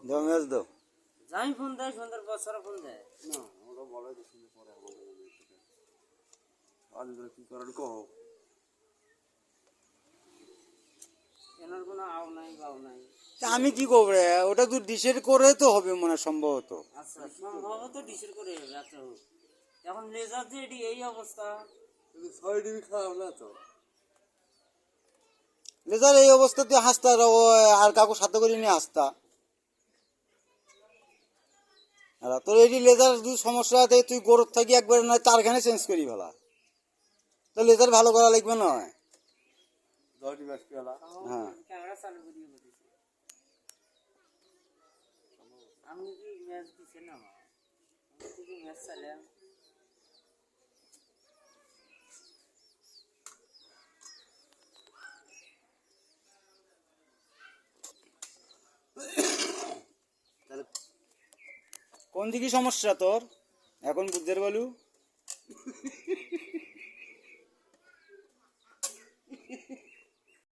দমেজ দাও যাই ফোন দেয় সন্ধ্যার পর সারা ফোন দেয় না ওরা বলে যে শুনে পরে আমাদের আজ কি করার কও এনার কোনো আও নাই বাও নাই। আমি কি করবো রে, ওটা তো ডিসাইড করে তো হবে মনে হয় সম্ভবত। আচ্ছা সম্ভবত ডিসের করে আচ্ছা হোক। এখন লেজার যে এটি এই অবস্থা, কিন্তু 6 ডিবি খারাপ না তো। লেজার এই অবস্থাতে হাসতা আর কাকু সাথে করে নিয়ে আসতা। তোর এটি লেজার যদি সমস্যা থাকে তুই গরুর থাকি একবার নয় তারখানে চেঞ্জ করি ভালা, তো লেজার ভালো করা লাগবে নয়। 10 ডিবি আসবে আলা। হ্যাঁ ক্যামেরা চালু করিয়ে বলেছি আমি কি ম্যাচ দিছে না আমার আমি কি ম্যাচ চালাম কোন দিকে সমস্যা তোর এখন বুঝতে বলু?